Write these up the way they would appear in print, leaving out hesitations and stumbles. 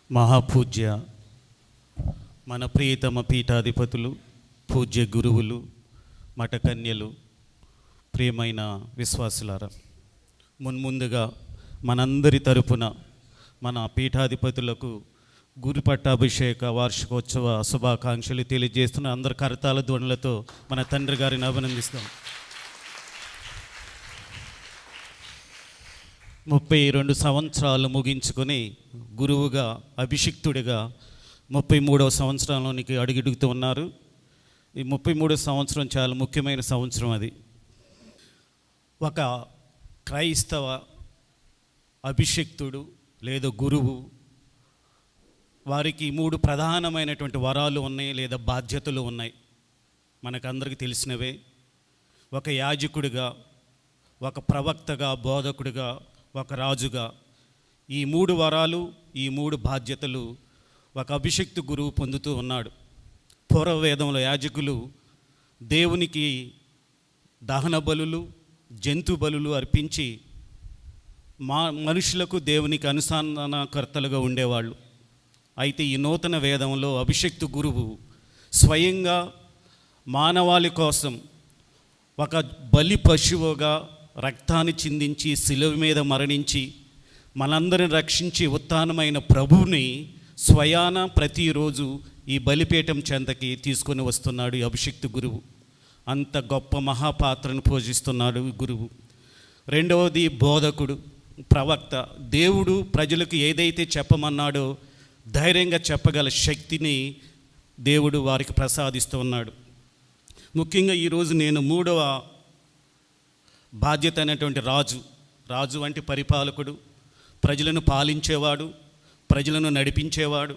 మహాపూజ్య మన ప్రియతమ పీఠాధిపతులు, పూజ్య గురువులు, మఠకన్యలు, ప్రియమైన విశ్వాసులారా, మున్ముందుగా మనందరి తరపున మన పీఠాధిపతులకు గురు పట్టాభిషేక వార్షికోత్సవ శుభాకాంక్షలు తెలియజేస్తున్న అందరి కరతాల ధ్వనులతో మన తండ్రి గారిని అభినందిస్తాం. 32 సంవత్సరాలు ముగించుకొని గురువుగా అభిషిక్తుడిగా 33వ సంవత్సరంలోనికి అడుగుతూ ఉన్నారు. ఈ 33వ సంవత్సరం చాలా ముఖ్యమైన సంవత్సరం. అది ఒక క్రైస్తవ అభిషిక్తుడు లేదా గురువు, వారికి 3 ప్రధానమైనటువంటి వరాలు ఉన్నాయి లేదా బాధ్యతలు ఉన్నాయి. మనకందరికీ తెలిసినవే. ఒక యాజకుడిగా, ఒక ప్రవక్తగా, బోధకుడిగా, ఒక రాజుగా, ఈ 3 వరాలు, ఈ 3 బాధ్యతలు ఒక అభిషిక్తు గురువు పొందుతూ ఉన్నాడు. పూర్వవేదంలో యాజకులు దేవునికి దహన బలులు, జంతు బలులు అర్పించి మనుషులకు దేవునికి అనుసంధానకర్తలుగా ఉండేవాళ్ళు. అయితే ఈ నూతన వేదంలో అభిషిక్తు గురువు స్వయంగా మానవాళి కోసం ఒక బలి పశువుగా రక్తాన్ని చిందించి శిలువ మీద మరణించి మనందరిని రక్షించి ఉత్థానమైన ప్రభువుని స్వయాన ప్రతిరోజు ఈ బలిపీఠం చెంతకి తీసుకొని వస్తున్నాడు ఈ అభిషిక్తు గురువు. అంత గొప్ప మహాపాత్రను పోషిస్తున్నాడు గురువు. రెండవది బోధకుడు, ప్రవక్త. దేవుడు ప్రజలకు ఏదైతే చెప్పమన్నాడో ధైర్యంగా చెప్పగల శక్తిని దేవుడు వారికి ప్రసాదిస్తూ ఉన్నాడు. ముఖ్యంగా ఈరోజు నేను 3వ బాధ్యత అయినటువంటి రాజు అంటే పరిపాలకుడు, ప్రజలను పాలించేవాడు, ప్రజలను నడిపించేవాడు,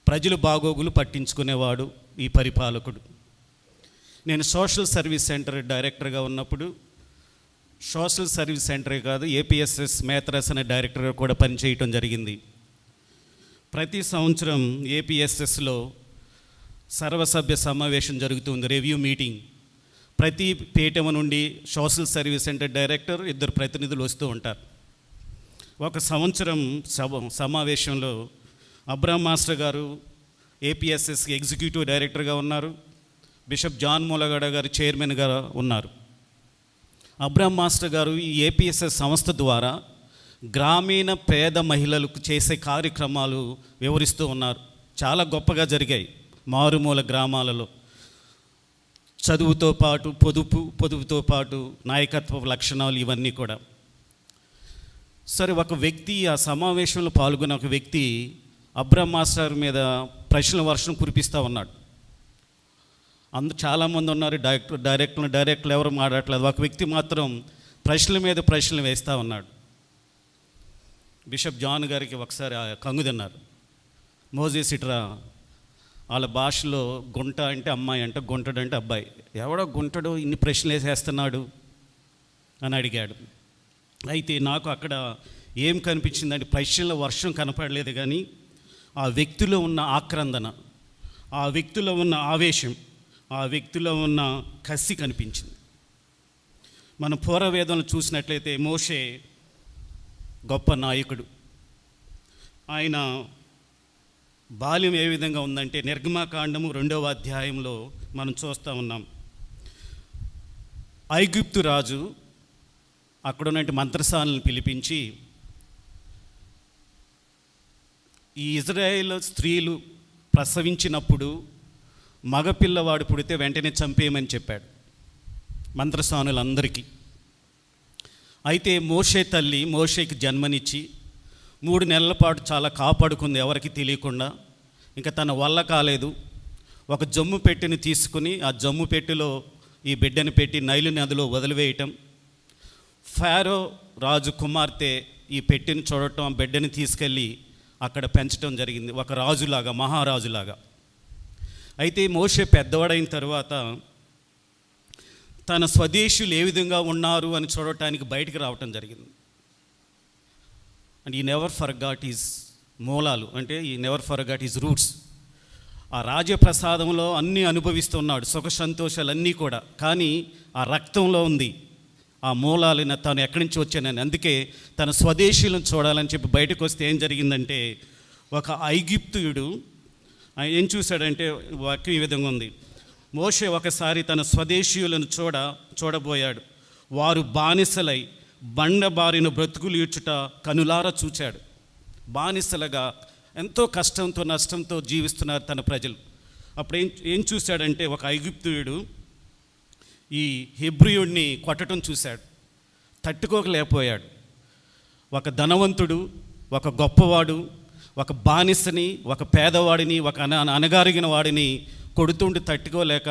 ప్రజలు బాగోగులు పట్టించుకునేవాడు ఈ పరిపాలకుడు. నేను సోషల్ సర్వీస్ సెంటర్ డైరెక్టర్గా ఉన్నప్పుడు, సోషల్ సర్వీస్ సెంటరే కాదు, ఏపీఎస్ఎస్ మేత్రాస్ అనే డైరెక్టర్గా కూడా పనిచేయటం జరిగింది. ప్రతి సంవత్సరం ఏపీఎస్ఎస్లో సర్వసభ్య సమావేశం జరుగుతుంది, రివ్యూ మీటింగ్. ప్రతి పీఠం నుండి సోషల్ సర్వీస్ సెంటర్ డైరెక్టర్, 2 ప్రతినిధులు వస్తూ ఉంటారు. ఒక సంవత్సరం సమావేశంలో అబ్రహం మాస్టర్ గారు ఏపీఎస్ఎస్ ఎగ్జిక్యూటివ్ డైరెక్టర్గా ఉన్నారు, బిషప్ జాన్ మూలగడ గారు చైర్మన్గా ఉన్నారు. అబ్రహం మాస్టర్ గారు ఈ ఏపీఎస్ఎస్ సంస్థ ద్వారా గ్రామీణ పేద మహిళలకు చేసే కార్యక్రమాలు వివరిస్తూ ఉన్నారు. చాలా గొప్పగా జరిగాయి మారుమూల గ్రామాలలో. చదువుతో పాటు పొదుపుతో పాటు నాయకత్వ లక్షణాలు ఇవన్నీ కూడా. సరే, ఒక వ్యక్తి ఆ సమావేశంలో పాల్గొన్న ఒక వ్యక్తి అబ్రహం మాస్టర్ మీద ప్రశ్నల వర్షం కురిపిస్తూ ఉన్నాడు. చాలామంది ఉన్నారు, డైరెక్టర్లు ఎవరు మాట్లాడట్లేదు. ఒక వ్యక్తి మాత్రం ప్రశ్నల మీద ప్రశ్నలు వేస్తూ ఉన్నాడు. బిషప్ జాన్ గారికి ఒకసారి కంగు తిన్నారు. మోజేస్ ఇట్రా, వాళ్ళ భాషలో గుంట అంటే అమ్మాయి అంట, గుంటడు అంటే అబ్బాయి. ఎవడో గుంటడు ఇన్ని ప్రశ్నలు వేసేస్తున్నాడు అని అడిగాడు. అయితే నాకు అక్కడ ఏం కనిపించిందంటే ప్రశ్నల వర్షం కనపడలేదు, కానీ ఆ వ్యక్తిలో ఉన్న ఆక్రందన, ఆ వ్యక్తిలో ఉన్న ఆవేశం, ఆ వ్యక్తిలో ఉన్న కసి కనిపించింది. మన పూర్వవేదంలో చూసినట్లయితే మోషే గొప్ప నాయకుడు. ఆయన బాల్యం ఏ విధంగా ఉందంటే నిర్గమకాండము 2వ అధ్యాయంలో మనం చూస్తూ ఉన్నాం. ఐగుప్తు రాజు అక్కడ ఉన్నటువంటి మంత్రసాలను పిలిపించి ఈ ఇజ్రాయేల్ స్త్రీలు ప్రసవించినప్పుడు మగపిల్లవాడు పుడితే వెంటనే చంపేయమని చెప్పాడు మంత్రసానులందరికీ. అయితే మోషే తల్లి మోషేకి జన్మనిచ్చి 3 నెలల పాటు చాలా కాపాడుకుంది, ఎవరికి తెలియకుండా. ఇంకా తన వల్ల కాలేదు. ఒక జమ్ము పెట్టెని తీసుకుని ఆ జమ్ము పెట్టెలో ఈ బిడ్డని పెట్టి నైలు నదిలో వదిలివేయటం. ఫారో రాజు కుమార్తె ఈ పెట్టెని చూడటం, ఆ బిడ్డని తీసుకెళ్ళి అక్కడ పెంచడం జరిగింది, ఒక రాజులాగా, మహారాజులాగా. అయితే మోషే పెద్దవాడైన తర్వాత తన స్వదేశీయులు ఏ విధంగా ఉన్నారు అని చూడటానికి బయటికి రావటం జరిగింది. అండ్ ఈ నెవర్ ఫర్గాట్ ఈజ్ మూలాలు, అంటే ఈ నెవర్ ఫర్గాట్ ఈజ్ రూట్స్. ఆ రాజప్రసాదంలో అన్నీ అనుభవిస్తున్నాడు, సుఖ సంతోషాలన్నీ కూడా, కానీ ఆ రక్తంలో ఉంది ఆ మూలాలను, తాను ఎక్కడి నుంచి వచ్చానని. అందుకే తన స్వదేశీయులను చూడాలని చెప్పి బయటకు వస్తే ఏం జరిగిందంటే ఒక ఐగుప్తీయుడు ఏం చూశాడంటే వాక్యం ఈ విధంగా ఉంది. మోషే ఒకసారి తన స్వదేశీయులను చూడబోయాడు. వారు బానిసలై బండబారిన బ్రతుకులు ఈడ్చుట కనులారా చూచాడు. బానిసలుగా ఎంతో కష్టంతో నష్టంతో జీవిస్తున్నారు తన ప్రజలు. అప్పుడు ఏం చూశాడంటే ఒక ఐగుప్తీయుడు ఈ హెబ్రీయుడిని కొట్టడం చూశాడు. తట్టుకోకలేకపోయాడు. ఒక ధనవంతుడు, ఒక గొప్పవాడు, ఒక బానిసని, ఒక పేదవాడిని, ఒక అనగారిగిన వాడిని కొడుతుండి తట్టుకోలేక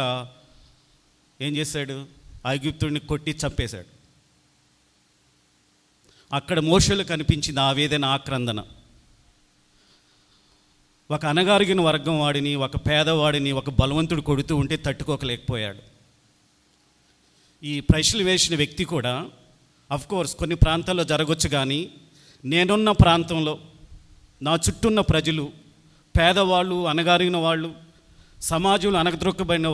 ఏం చేశాడు? ఐగుప్తుడిని కొట్టి చంపేశాడు. అక్కడ మోషేలో కనిపించింది ఆవేదన, ఆక్రందన. ఒక అనగారిగిన వర్గం వాడిని, ఒక పేదవాడిని, ఒక బలవంతుడు కొడుతూ ఉంటే తట్టుకోకలేకపోయాడు. ఈ ప్రశ్నలు వేసిన వ్యక్తి కూడా అఫ్కోర్స్ కొన్ని ప్రాంతాల్లో జరగవచ్చు, కానీ నేనున్న ప్రాంతంలో నా చుట్టూన్న ప్రజలు, పేదవాళ్ళు, అనగారిన వాళ్ళు, సమాజంలో అనగదొక్కబడిన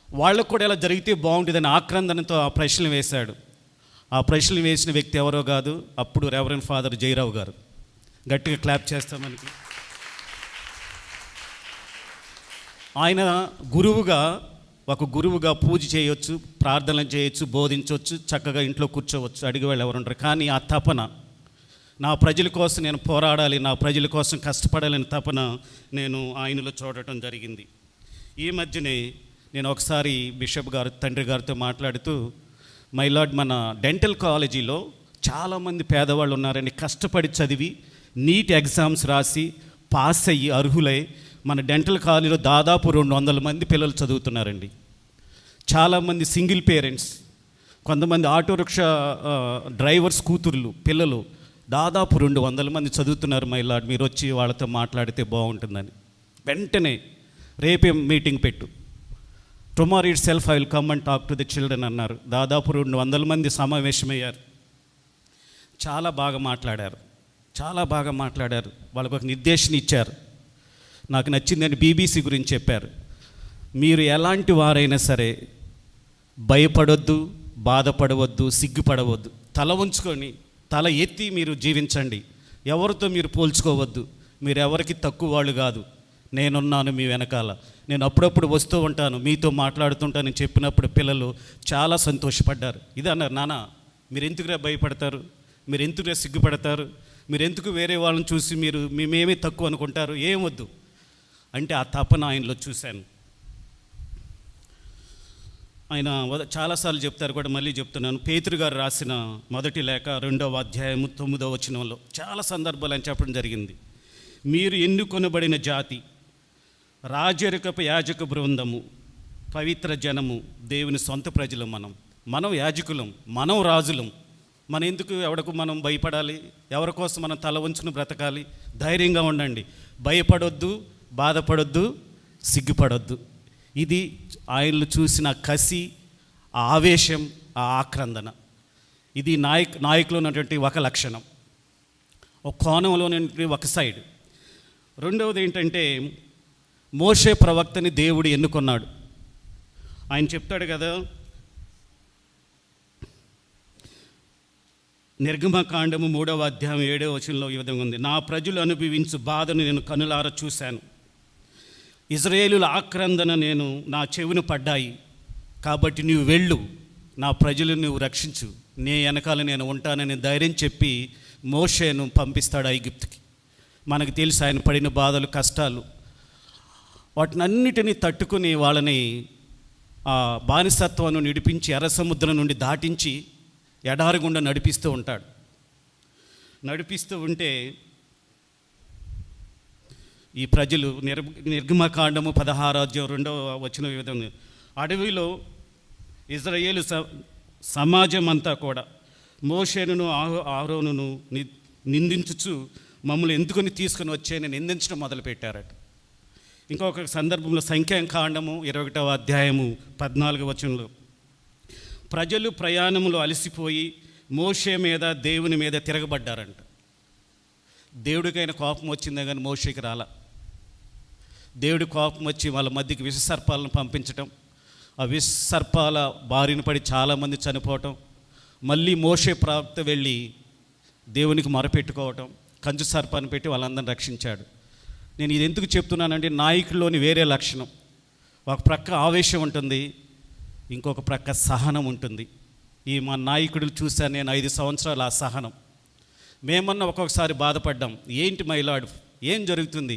వాళ్ళకు కూడా ఇలా జరిగితే బాగుంటుందని ఆక్రందనతో ఆ ప్రశ్నలు వేశాడు. ఆ ప్రశ్నలు వేసిన వ్యక్తి ఎవరో కాదు, అప్పుడు రెవరెండ్ ఫాదర్ జయరావు గారు. గట్టిగా క్లాప్ చేస్తాం మనకి. ఆయన ఒక గురువుగా పూజ చేయొచ్చు, ప్రార్థనలు చేయొచ్చు, బోధించవచ్చు, చక్కగా ఇంట్లో కూర్చోవచ్చు, అడిగి వాళ్ళు ఎవరు ఉంటారు. కానీ ఆ తపన, నా ప్రజల కోసం నేను పోరాడాలి, నా ప్రజల కోసం కష్టపడాలని తపన నేను ఆయనలో చూడటం జరిగింది. ఈ మధ్యనే నేను ఒకసారి బిషప్ గారు తండ్రి గారితో మాట్లాడుతూ, మై లార్డ్, మన డెంటల్ కాలేజీలో చాలామంది పేదవాళ్ళు ఉన్నారని, కష్టపడి చదివి నీట్ ఎగ్జామ్స్ రాసి పాస్ అయ్యి అర్హులై మన డెంటల్ కాలేజీలో దాదాపు 200 మంది పిల్లలు చదువుతున్నారండి. చాలామంది సింగిల్ పేరెంట్స్, కొంతమంది ఆటో రిక్షా డ్రైవర్స్ కూతుర్లు పిల్లలు, దాదాపు 200 మంది చదువుతున్నారు. మై లార్డ్, మీరు వచ్చి వాళ్ళతో మాట్లాడితే బాగుంటుందని వెంటనే రేపే మీటింగ్ పెట్టు, tomorrow it self I will come and talk to the children అన్నారు. దాదాపు 200 మంది సమావేశమయ్యారు. చాలా బాగా మాట్లాడారు. వాళ్ళకు ఒక నిర్దేశం ఇచ్చారు. నాకు నచ్చిందని బీబీసీ గురించి చెప్పారు. మీరు ఎలాంటి వారైనా సరే భయపడొద్దు, బాధపడవద్దు, సిగ్గుపడవద్దు. తల ఉంచుకొని తల ఎత్తి మీరు జీవించండి. ఎవరితో మీరు పోల్చుకోవద్దు. మీరు ఎవరికి తక్కువ వాళ్ళు కాదు. నేనున్నాను మీ వెనకాల. నేను అప్పుడప్పుడు వస్తూ ఉంటాను, మీతో మాట్లాడుతుంటానని చెప్పినప్పుడు పిల్లలు చాలా సంతోషపడ్డారు. ఇది అన్నారు, నాన్న మీరు ఎందుకురా భయపడతారు, మీరు ఎందుకురా సిగ్గుపడతారు, మీరు ఎందుకు వేరే వాళ్ళని చూసి మీరు మేమేమీ తక్కువ అనుకుంటారు, ఏమొద్దు అంటే ఆ తపన ఆయనలో చూశాను. ఆయన చాలాసార్లు చెప్తారు కూడా, మళ్ళీ చెప్తున్నాను. పేతురు గారు రాసిన మొదటి లేఖ 2వ అధ్యాయము 9వ వచనంలో చాలా సందర్భాలు అని చెప్పడం జరిగింది. మీరు ఎన్నుకొనబడిన జాతి, రాజరికపు యాజక బృందము, పవిత్ర జనము, దేవుని సొంత ప్రజలు. మనం యాజకులం, మనం రాజులం. మనం ఎందుకు ఎవడకు మనం భయపడాలి? ఎవరి కోసం మనం తల ఉంచుకుని బ్రతకాలి? ధైర్యంగా ఉండండి. భయపడొద్దు, బాధపడొద్దు, సిగ్గుపడొద్దు. ఇది ఆయనలు చూసిన కసి, ఆ ఆవేశం, ఆ ఆక్రందన. ఇది నాయకులు ఉన్నటువంటి ఒక లక్షణం, ఒక కోణంలో ఒక సైడ్. రెండవది ఏంటంటే, మోషే ప్రవక్తని దేవుడు ఎన్నుకున్నాడు. ఆయన చెప్తాడు కదా, నిర్గమకాండము 3వ అధ్యాయం 7వ వచనంలో ఈ విధంగా ఉంది. నా ప్రజలు అనుభవించు బాధను నేను కనులారా చూశాను. ఇజ్రాయేలుల ఆక్రందన నా చెవిని పడ్డాయి. కాబట్టి నీవు వెళ్ళు, నా ప్రజలను నువ్వు రక్షించు, నీ వెనకాల నేను ఉంటానని ధైర్యం చెప్పి మోషేను పంపిస్తాడు ఐగుప్తుకి. మనకు తెలుసు ఆయన పడిన బాధలు, కష్టాలు. వాటినన్నిటినీ తట్టుకుని వాళ్ళని ఆ బానిసత్వాన్ని నిడిపించి ఎర్ర సముద్రం నుండి దాటించి ఎడారి గుండా నడిపిస్తూ ఉంటాడు. నడిపిస్తూ ఉంటే ఈ ప్రజలు నిర్గమకాండము 16వ అధ్యాయం 2వ వచనం ఈ విధంగా, అడవిలో ఇజ్రాయేలు సమాజం అంతా కూడా మోషేను ఆరోనును నిందించుచు మమ్మల్ని ఎందుకుని తీసుకుని వచ్చాయని నిందించడం మొదలుపెట్టారట. ఇంకొక సందర్భంలో సంఖ్యాకాండము 21వ అధ్యాయము 14వ వచనంలో, ప్రజలు ప్రయాణంలో అలసిపోయి మోషే మీద, దేవుని మీద తిరగబడ్డారంట. దేవుడికైనా కోపం వచ్చిందే కానీ మోషేకి రాలా. దేవుడి కోపం వచ్చి వాళ్ళ మధ్యకి విషసర్పాలను పంపించటం, ఆ విషసర్పాల బారిన పడి చాలామంది చనిపోవటం, మళ్ళీ మోషే ప్రవక్త వెళ్ళి దేవునికి మొరపెట్టుకోవటం, కంచు సర్పాన్ని పెట్టి వాళ్ళందరిని రక్షించాడు. నేను ఇది ఎందుకు చెప్తున్నానంటే నాయకుల్లోని వేరే లక్షణం. ఒక ప్రక్క ఆవేశం ఉంటుంది, ఇంకొక ప్రక్క సహనం ఉంటుంది. ఈ మా నాయకుడు చూశాను నేను 5 సంవత్సరాలు ఆ సహనం. మేమన్నా ఒక్కొక్కసారి బాధపడ్డాం, ఏంటి మైలాడ్ ఏం జరుగుతుంది.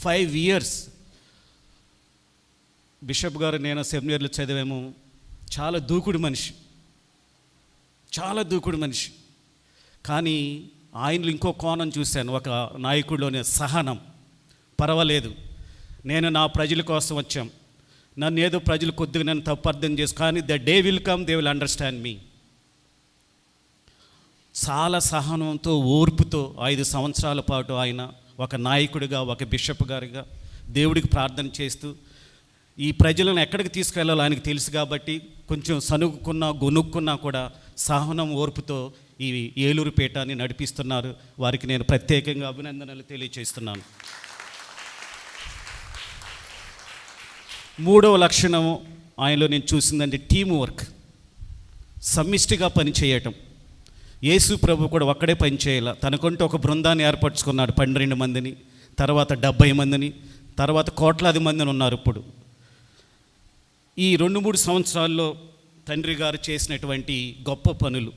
5 years బిషప్ గారు నేను సెమినరీలో చదివాము. చాలా దూకుడు మనిషి, చాలా దూకుడు మనిషి. కానీ ఆయనలో ఇంకో కోణం చూశాను, ఒక నాయకుడిలోని సహనం. పర్వాలేదు, నేను నా ప్రజల కోసం వచ్చాం, నన్ను ఏదో ప్రజలు కొద్దిగా నన్ను తప్పు అర్థం చేసు, కానీ the day will come they will understand me. చాలా సహనంతో ఓర్పుతో 5 సంవత్సరాల పాటు ఆయన ఒక నాయకుడిగా, ఒక బిషప్ గారిగా దేవుడికి ప్రార్థన చేస్తూ ఈ ప్రజలను ఎక్కడికి తీసుకెళ్లాలో ఆయనకు తెలుసు కాబట్టి కొంచెం సనుగుకున్నా గొనుక్కున్నా కూడా సహనం ఓర్పుతో ఈ ఏలూరు పీఠాన్ని నడిపిస్తున్నారు. వారికి నేను ప్రత్యేకంగా అభినందనలు తెలియజేస్తున్నాను. 3వ లక్షణం ఆయనలో నేను చూసిందంటే టీం వర్క్, సమిష్టిగా పనిచేయటం. యేసు ప్రభు కూడా ఒక్కడే పనిచేయాల, తనకంటూ ఒక బృందాన్ని ఏర్పరచుకున్నాడు. 12 మందిని, తర్వాత 70 మందిని, తర్వాత కోట్లాది మందిని ఉన్నారు. ఇప్పుడు ఈ 2-3 సంవత్సరాల్లో తండ్రి గారు చేసినటువంటి గొప్ప పనులు.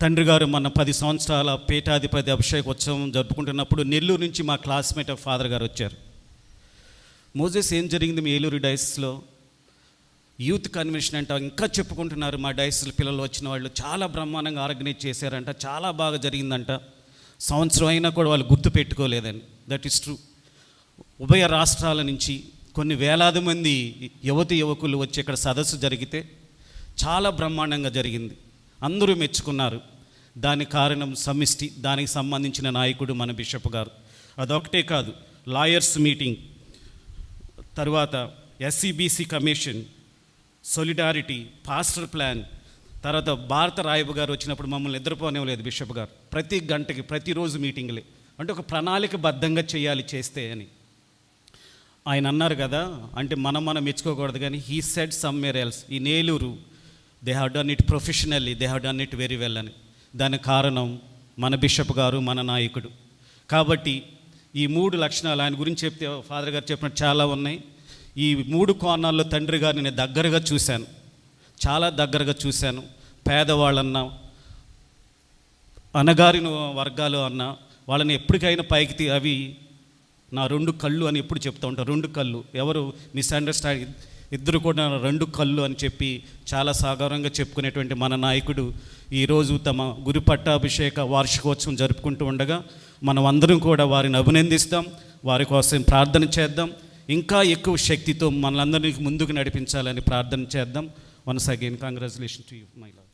తండ్రి గారు మన 10 సంవత్సరాల పీఠాధిపతి అభిషేకోత్సవం జరుపుకుంటున్నప్పుడు నెల్లూరు నుంచి మా క్లాస్మేట్ ఫాదర్ గారు వచ్చారు. మోజెస్ ఏం జరిగింది మీ ఏలూరు డైసిస్లో? యూత్ కన్వెన్షన్ అంట, ఇంకా చెప్పుకుంటున్నారు. మా డైసిస్లో పిల్లలు వచ్చిన వాళ్ళు చాలా బ్రహ్మాండంగా ఆర్గనైజ్ చేశారంట, చాలా బాగా జరిగిందంట. సంవత్సరం అయినా కూడా వాళ్ళు గుర్తు పెట్టుకోలేదని. That is true. ఉభయ రాష్ట్రాల నుంచి కొన్ని వేలాది మంది యువకులు వచ్చి ఇక్కడ సదస్సు జరిగితే చాలా బ్రహ్మాండంగా జరిగింది, అందరూ మెచ్చుకున్నారు. దానికి కారణం సమిష్టి, దానికి సంబంధించిన నాయకుడు మన బిషప్ గారు. అదొకటే కాదు, లాయర్స్ మీటింగ్, తర్వాత SC BC commission, solidarity, pastor plan, తర్వాత భారత రాయబు గారు వచ్చినప్పుడు మమ్మల్ని నిద్రపోనివ్వలేదు బిషప్ గారు. ప్రతి గంటకి ప్రతిరోజు మీటింగ్లే, అంటే ఒక ప్రణాళికబద్ధంగా చేయాలి చేస్తే అని ఆయన అన్నారు కదా. అంటే మనం మెచ్చుకోకూడదు, కానీ హీ సెడ్ సమ్వేర్ ఎల్స్, ఈ Nellore they have done it professionally, they have done it very well అని. దానికి కారణం మన బిషప్ గారు, మన నాయకుడు. కాబట్టి ఈ 3 లక్షణాలు ఆయన గురించి చెప్తే ఫాదర్ గారు చెప్పినట్టు చాలా ఉన్నాయి. ఈ 3 కోణాల్లో తండ్రి గారిని నేను దగ్గరగా చూశాను, చాలా దగ్గరగా చూశాను. పేదవాళ్ళన్నా, అనగారిన వర్గాలు అన్నా, వాళ్ళని ఎప్పటికైనా పైకి అవి నా 2 కళ్ళు అని ఎప్పుడు చెప్తూ ఉంటారు. 2 కళ్ళు ఎవరు మిస్అండర్స్టాండింగ్, ఇద్దరు కూడా 2 కళ్ళు అని చెప్పి చాలా సాధారణంగా చెప్పుకునేటువంటి మన నాయకుడు ఈరోజు తమ గురు పట్టాభిషేక వార్షికోత్సవం జరుపుకుంటూ ఉండగా మనం అందరం కూడా వారిని అభినందిస్తాం, వారి కోసం ప్రార్థన చేద్దాం. ఇంకా ఎక్కువ శక్తితో మనలందరినీ ముందుకు నడిపించాలని ప్రార్థన చేద్దాం. Once again congratulation to you my lord.